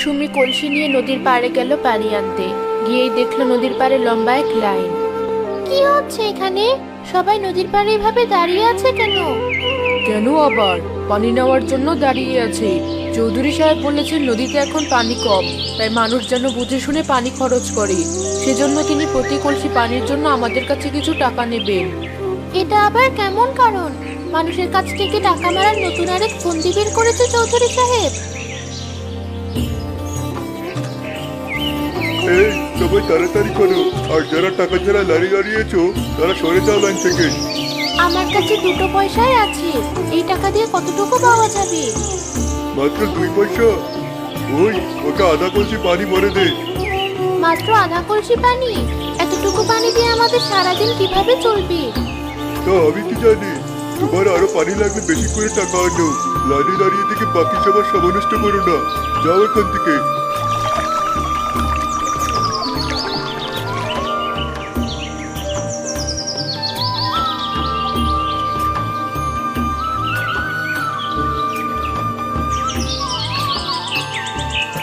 সুমি কলসি নিয়ে নদীর পাড়ে গেল পানি আনতে। গিয়েই দেখলো নদীর পাড়ে লম্বা এক লাইন। কি হচ্ছে এখানে? সবাই নদীর পাড়ে এভাবে দাঁড়িয়ে আছে কেন? কেন আবার? পানি নেওয়ার জন্য দাঁড়িয়ে আছে। চৌধুরী সাহেব বলেছেন নদীতে এখন পানি কম, তাই মানুষ যেন বুঝে শুনে পানি খরচ করে। সেজন্য তিনি প্রতি কলসি পানির জন্য আমাদের কাছে কিছু টাকা নেবেন। এটা আবার কেমন কারণ? মানুষের কাছ থেকে টাকা মারার নতুন আরেক ফন্দি বের করেছে চৌধুরী সাহেব। এই সবাই তাড়াতাড়ি করো, আর যারা টাকা ছাড়া দাঁড়িয়ে দাঁড়িয়েছো তারা সরে যাও লাইন থেকে। আমার কাছে 2 পয়সাই আছে, এই টাকা দিয়ে কতটুকু পাওয়া যাবে? মাত্র 2 পয়সা? ওই ওকে আধা কলসি পানি ভরে দে। মাত্র আধা কলসি পানি? এতটুকু পানি দিয়ে আমাদের সারাদিন কিভাবে চলবে? তো আমি কি জানি, তোমার আরো পানি লাগলে বেশি করে টাকা আনো। লাইনে দাঁড়িয়ে থেকে বাকি সবার সময় নষ্ট করো না, যাও এখান থেকে।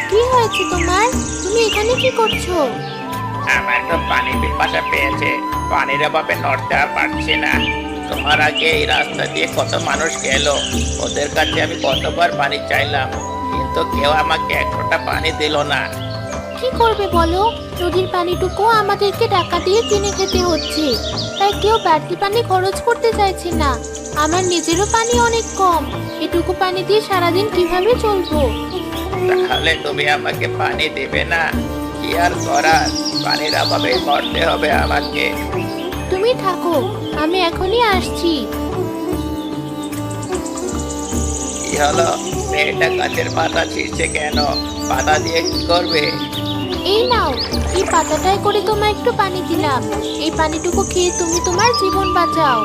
কি হয়েছে তোমার? তুমি এখানে কি করছো? আমার তো পানি পিপাসা পেয়েছে, পানির অভাবে নড়তে আর পারছি না। তোমার আগে এই রাস্তা দিয়ে কত মানুষ গেল, ওদের কাছে আমি কতবার পানি চাইলাম, কিন্তু কেউ আমাকে এক ফোঁটা পানি দিল না। কি করবে বলো? নদীর পানিটুকু আমাদেরকে টাকা দিয়ে কিনে খেতে হচ্ছে, তাই কেউ বাড়তি পানি খরচ করতে চাইছে না। আমার নিজেরও পানি অনেক কম, এটুকু পানি দিয়ে সারাদিন কিভাবে চলবো? তাহলে তুমি আমাকে পানি দেবে না? কি আর করার, পানির অভাবে মরতে হবে আমাকে। তুমি থাকো, আমি এখনই আসছি। কি হলো, মেয়েটা গাছের পাতা ছিঁড়ছে কেন? পাতা দিয়ে কি করবে? এই নাও, এই পাতাটায় করে তোমায় একটু পানি দিলাম। এই পানিটুকু খেয়ে তুমি তোমার জীবন বাঁচাও।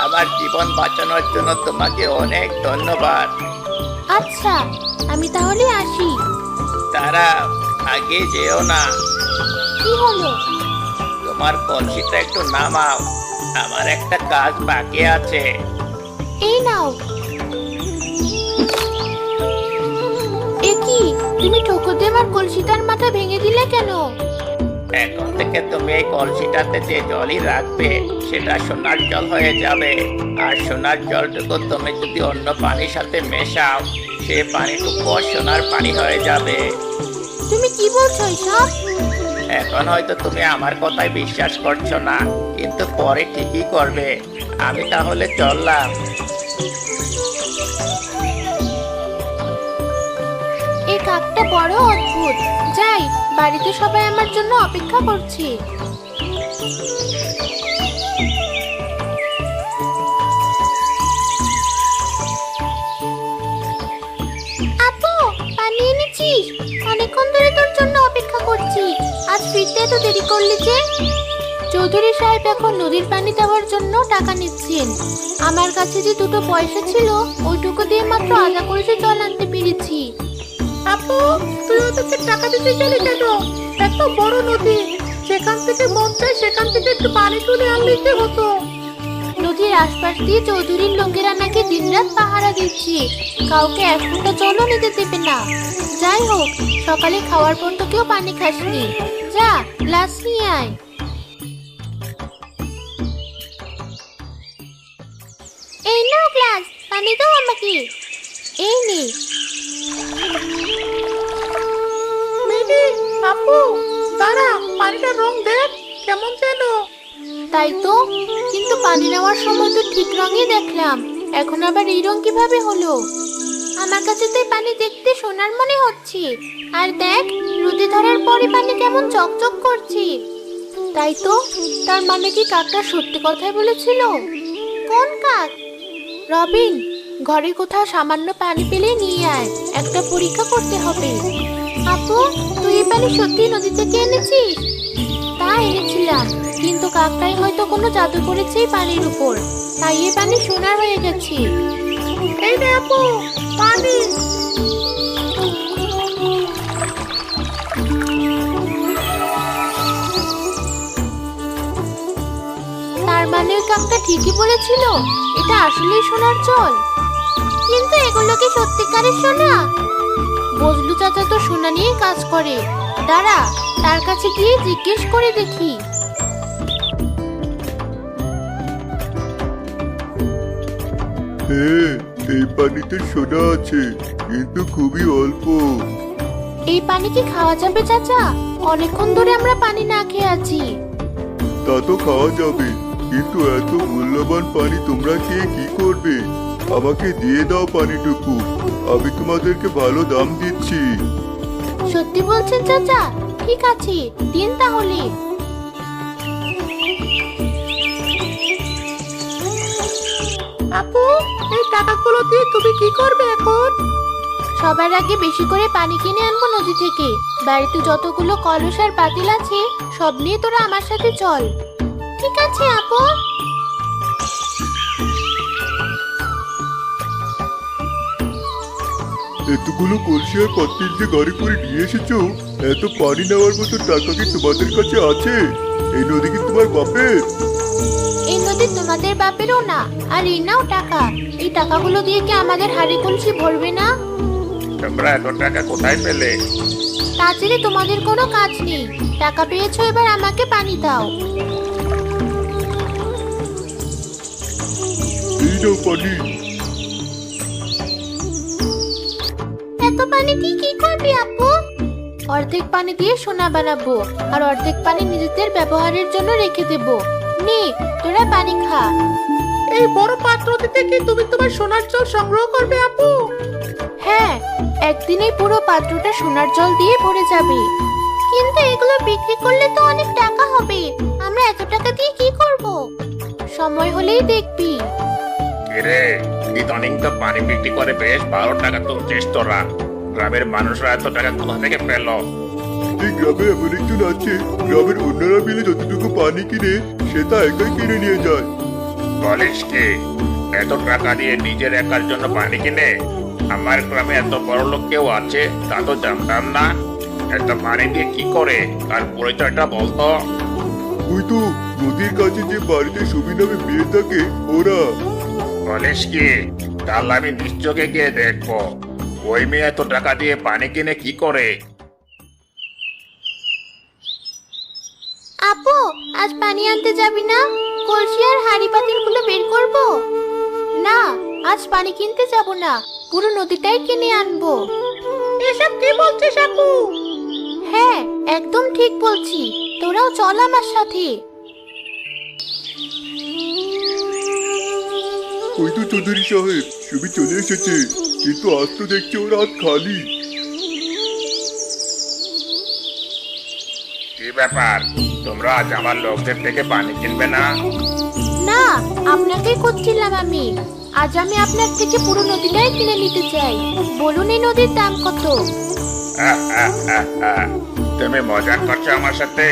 আমার জীবন বাঁচানোর জন্য তোমাকে অনেক ধন্যবাদ। আচ্ছা, আমি তাহলে আসি। তারা আগে যেও না, কি হলো? তোমার কলসিটা একটু নামাও, আমার একটা কাজ বাকি আছে। এই নাও। এ কি, তুমি ঠোকর দিয়ে আমার কলসিটার মাথা ভেঙে দিলে কেন? এখন থেকে তুমি এই কলসিটাতে যে জলই রাখবে সেটা সোনার জল হয়ে যাবে। আর সোনার জলটুকু তুমি যদি অন্য পানির সাথে মেশাও, সে পানিটুকু সোনার পানি হয়ে যাবে। তুমি কি বলছো এসব? এখন হয়তো তুমি আমার কথায় বিশ্বাস করছো না, কিন্তু পরে ঠিকই করবে। আমি তাহলে চললাম। এই কাকটা বড় অদ্ভুত। যাই, বাড়িতে সবাই আমার জন্য অপেক্ষা করছে। আপু, পানি এনেছিস? অনেকক্ষণ ধরে তোর জন্য অপেক্ষা করছি। আজ ফিরতে এত দেরি করলি যে? চৌধুরী সাহেব এখন নদীর পানি দেওয়ার জন্য টাকা নিচ্ছেন। আমার কাছে যে 2 পয়সা ছিল, ওইটুকু দিয়ে মাত্র আধা কলসি জল আনতে পেরেছি। আপু, তুই ওদেরকে টাকা দিতে গেলি কেন? এত বড় নদী, যেখান থেকে মন চায় সেখান থেকে একটু পানি তুলে আনলেই হতো। নদীর আশপাশ দিয়ে চৌধুরীর লোকেরা নাকি দিনরাত পাহারা দিচ্ছে, কাউকে এক ফোঁটা জলও নিতে দেবে না। যাই হোক, সকালে খাওয়ার পর তো কেউ পানি খাসনি। যা, গ্লাস নিয়ে আয়। এই নাও গ্লাস, পানি দাও আমাকে। এই নে। মেরি, আপু, দাঁড়া, পানিটার রং দেখ কেমন যেন। তাই তো, কিন্তু পানি নেওয়ার সময় তো ঠিক রঙই দেখলাম, এখন আবার এই রং কিভাবে হলো? আমার কাছে তো এই পানি দেখতে সোনার মনে হচ্ছে। আর দেখ, রোদে ধরার পরে পানি কেমন চকচক করছে। তাই তো, তার মানে কি কাকটা সত্যি কথাই বলেছিল? কোন কাক? রবিন, ঘরে কোথাও সামান্য পানি পেলে নিয়ে আয়, একটা পরীক্ষা করতে হবে। আপু, তুই এই পানি সত্যি নদী থেকে এনেছিস? তা এনেছিলাম, কিন্তু কাকটাই হয়তো কোনো জাদু করেছে এই পানির উপর, তাই এই পানি সোনার হয়ে গেছে। এই রে আপু, পানি। তার মানে ওই কাকটা ঠিকই বলেছিল, এটা আসলেই সোনার জল। কিন্তু এগুলো কি সত্যিকারের সোনা? বজলু চাচা তো সোনা নিয়ে কাজ করে। দাঁড়া, তার কাছে গিয়ে জিজ্ঞেস করে দেখি। হ্যাঁ, এই পানিতে সোনা আছে, কিন্তু খুবই অল্প। এই পানি কি খাওয়া যাবে চাচা? অনেকক্ষণ ধরে আমরা পানি না খেয়ে আছি। তা তো খাওয়া যাবে, কিন্তু এত মূল্যবান পানি তোমরা খেয়ে কি করবে? আমাকে দিয়ে দাও পানিটুকু, আমি তোমাদেরকে ভালো দাম দিচ্ছি। সত্যি বলছেন চাচা? ঠিক আছে, দিন তাহলে। আপু, এই টাকাগুলো দিয়ে তুমি কি করবে এখন? সবার আগে বেশি করে পানি কিনে আনবো নদী থেকে। বাড়িতে যতগুলো কলস আর পাতিল আছে সব নিয়ে তোরা আমার সাথে চল। ঠিক আছে আপু। এতগুলো কলসি আর পাতিল যে গাড়ি করে নিয়ে এসেছো, এত পানি নেওয়ার মতো টাকা কি তোমাদের কাছে আছে? এই নদী কি তোমার বাপের? এই নদী তোমাদের বাপেরও না, আর এই নাও টাকা। এই টাকাগুলো দিয়ে কি আমাদের হাড়ি কলসি ভরবে না? তোমরা এত টাকা কোথায় পেলে? তাছাড়া তোমাদের কোনো কাজ নেই। টাকা পেয়েছো, এবার আমাকে পানি দাও। এই নাও পানি। এত পানি দিয়ে কি করবি আপু? অর্ধেক পানি দিয়ে সোনা বানাবো, আর অর্ধেক পানি নিজেদের ব্যবহারের জন্য রেখে দেব। নে, তোরা পানি খা। এই বড় পাত্রটি থেকে তুমি তোমার সোনার জল সংগ্রহ করবে আপু? হ্যাঁ, একদিনেই পুরো পাত্রটা সোনার জল দিয়ে ভরে যাবে। কিন্তু এগুলো বিক্রি করলে তো অনেক টাকা হবে। আমরা এত টাকা দিয়ে কি করব? সময় হলেই দেখবি। কিরে, ইদানিং তো পানি বিক্রি করে বেশ ভালো টাকা তুলছিস তোরা। গ্রামের মানুষরা এত টাকা কোথা থেকে পেল? এই গ্রামে এমন একজন আছে, গ্রামের অন্যরা মিলে যতটুকু পানি কিনে সে তা একাই কিনে নিয়ে যায়। বলিস কি, এত টাকা দিয়ে নিজের একার জন্য পানি কিনে? আমার গ্রামে এত বড় লোক কেউ আছে তা তো জানতাম না। এত পানি দিয়ে কি করে, তার পরিচয়টা বলতো। ওই তো নদীর কাছে যে বাড়িতে সুবি নামে মেয়ে থাকে, ওরা। বলিস কি, কাল আমি নিশ্চয়ই গিয়ে দেখবো ওই মেয়ে এত টাকা দিয়ে পানি কিনে কি করে। আপু, আজ পানি আনতে যাবি না? কলসি আর হাঁড়ি পাতিলগুলো বের করব। না, আজ পানি কিনতে যাব না, পুরো নদীটাই কিনে আনবো। এসব কি বলছিস আপু? হ্যাঁ, একদম ঠিক বলছি। তোরাও চল আমার সাথে। ওই তো চৌধুরী সাহেব, সুবি চলে এসেছে, কিন্তু আজ তো দেখছি ওর হাত খালি। কি ব্যাপার, তোমরা আজ আমার লোকদের থেকে পানি কিনবে না? না, আপনাকেই করছিলাম আমি। আজ আমি আপনার থেকে পুরো নদীটাই কিনে নিতে চাই। বলুন এই নদীর দাম কত? তুমি মজা করছো আমার সাথে?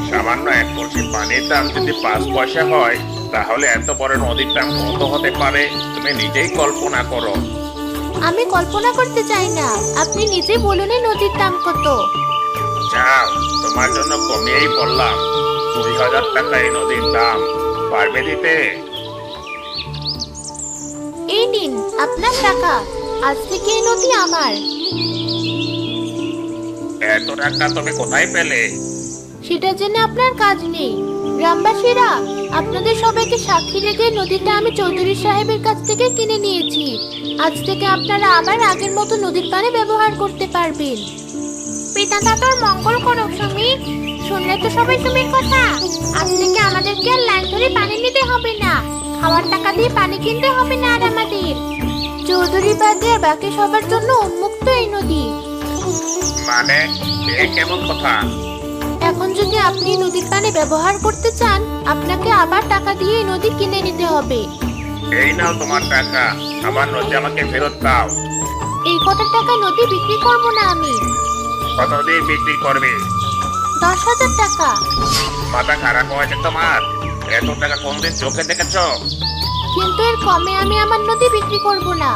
সামান্য এক কলসি পানির দাম যদি 5 পয়সা হয়, তাহলে এত বড় নদীর দাম কত হতে পারে তুমি নিজেই কল্পনা করো। আমি কল্পনা করতে চাই না, আপনি নিজে বলুন এই নদীর দাম কত। যাও, তোমার জন্য কমিয়েই বললাম, 2000 টাকা এই নদীর দাম। পারবে দিতে? এই নিন আপনার টাকা। আজ থেকে এই নদী আমার। এত টাকা তুমি কোথায় পেলে? সেটা জেনে আপনার কাজ নেই। গ্রামবাসীরা, আপনাদের সবাইকে সাক্ষী রেখে নদীটা আমি চৌধুরী সাহেবের কাছ থেকে কিনে নিয়েছি। আজ থেকে আপনারা আবার আগের মতো নদীর পানি ব্যবহার করতে পারবেন। পিতাটা তোর মঙ্গল করুক সুমি। শুনলে তো সবাই সুমির কথা। আজ থেকে আমাদেরকে আর লাইন ধরে পানি নিতে হবে না। খাওয়ার টাকা দিয়ে পানি কিনতে হবে না আর আমাদের। চৌধুরী বাদে আর বাকি সবার জন্য উন্মুক্ত এই নদী। মানে এ কেমন কথা? এখন যদি আপনি নদীর পানি ব্যবহার করতে চান, আপনাকে আবার টাকা দিয়ে এই নদী কিনে নিতে হবে। এই নাও তোমার টাকা, আমার নদী আমাকে ফেরত দাও। এই কত টাকা নদী বিক্রি করব না আমি। কত দিয়ে বিক্রি করবে? 10,000 টাকা। মাথা খারাপ হয়েছে তোমার? এত টাকা কোনদিন চোখে দেখেছো? কিন্তু এর কমে আমি আমার নদী বিক্রি করব না।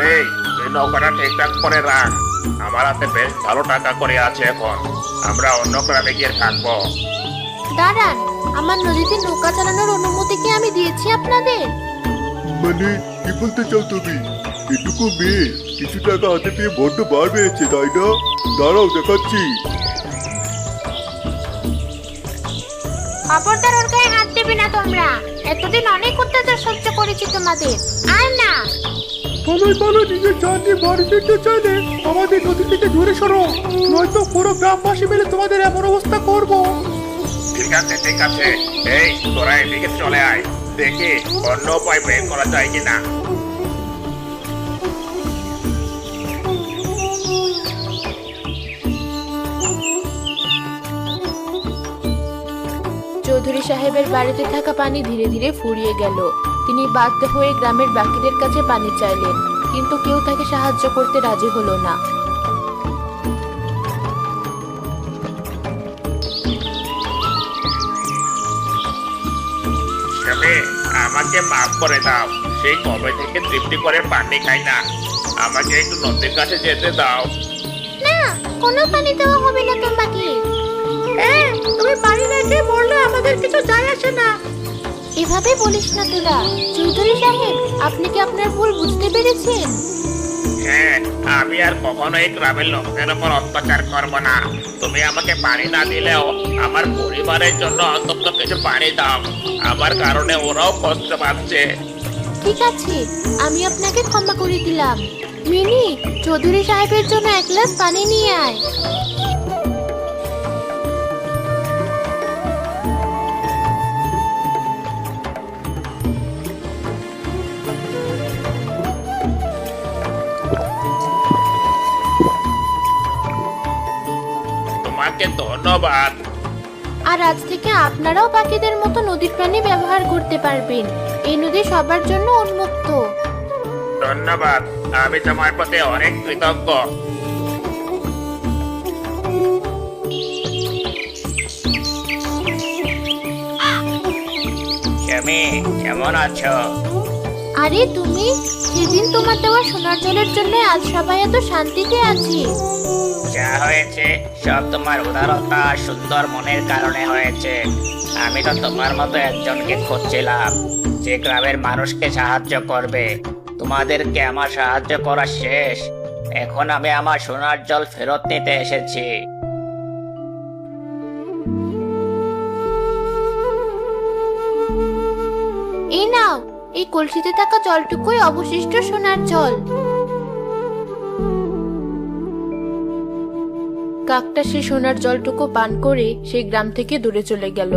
এই, তুই নৌকাটা ঠিকঠাক করে রাখ। আমার হাতে বেশ ভালো টাকা করে আছে এখন। আমরা অন্য গ্রামে গিয়ে থাকবো। দাঁড়ান, আমার নদীতে নৌকা চালানোর অনুমতি কি আমি দিয়েছি আপনাদের? মানে কি বলতে চাও তুমি? এটুকু মেয়ে কিছু টাকা হাতে পেয়ে বড্ড বার বেড়েছে, তাই না? দাঁড়াও দেখাচ্ছি। খবরদার ওর গায়ে হাত দেবে না তোমরা। এতদিন অনেক অত্যাচার সহ্য করেছি তোমাদের, আর না। বলো নিজের জান নিয়ে বাড়ি ফিরতে চাইলে আমাদের নদী থেকে দূরে সরো, নয়তো পুরো গ্রামবাসী মিলে তোমাদের এমন অবস্থা করবো। ঠিক আছে ঠিক আছে, এই তোরা এদিকে চলে আয়, দেখি অন্য উপায় বের করা যায় কিনা। চৌধুরী সাহেবের বাড়িতে থাকা পানি ধীরে ধীরে ফুরিয়ে গেল। তিনি বাধ্য হয়ে গ্রামের বাকিদের কাছে পানি চাইলেন, কিন্তু কেউ তাকে সাহায্য করতে রাজি হলো না। স্বামী, আমাকে মাফ করে দাও। সেই কবে থেকে তৃপ্তি করে পানি খাই না, আমাকে একটু নদীর কাছে যেতে দাও। না, কোনো পানি দেওয়া হবে না তোমাকে। তুমি পানি না খেয়ে মরলে আমাদের কিছু যায় আসে না। এভাবে বলিস না তোরা। চৌধুরী সাহেব, আপনি কি আপনার ভুল বুঝতে পেরেছেন? হ্যাঁ, আমি আর কখনো এই গ্রামের লোকদের উপর অত্যাচার করব না। তুমি আমাকে পানি না দিলেও আমার পরিবারের জন্য অন্তত কিছু পানি দাও। আমার কারণে ওরাও কষ্ট পাচ্ছে। ঠিক আছে, আমি আপনাকে ক্ষমা করে দিলাম। মিনি, চৌধুরী সাহেবের জন্য এক গ্লাস পানি নিয়ে আয়। তোমাকে ধন্যবাদ। আর আজ থেকে আপনারাও বাকিদের মতো নদীর পানি ব্যবহার করতে পারবেন। এই নদী সবার জন্য উন্মুক্ত। ধন্যবাদ, আমি তোমার প্রতি অনেক কৃতজ্ঞ। স্বামী, কেমন আছো? আরে তুমি, সেদিন তোমার দেওয়া সোনার জলের জন্য আজ সবাই এত শান্তিতে আছি। যা হয়েছে সব তোমার উদারতা আর সুন্দর মনের কারণে হয়েছে। আমি তো তোমার মতো একজনকে খুঁজছিলাম যে গ্রামের মানুষকে সাহায্য করবে। তোমাদেরকে আমার সাহায্য করা শেষ, এখন আমি আমার সোনার জল ফেরত নিতে এসেছি। এই নাও, এই কলসিতে থাকা জলটুকুই অবশিষ্ট সোনার জল। কাকটা সে সোনার জলটুকু পান করে সেই গ্রাম থেকে দূরে চলে গেল।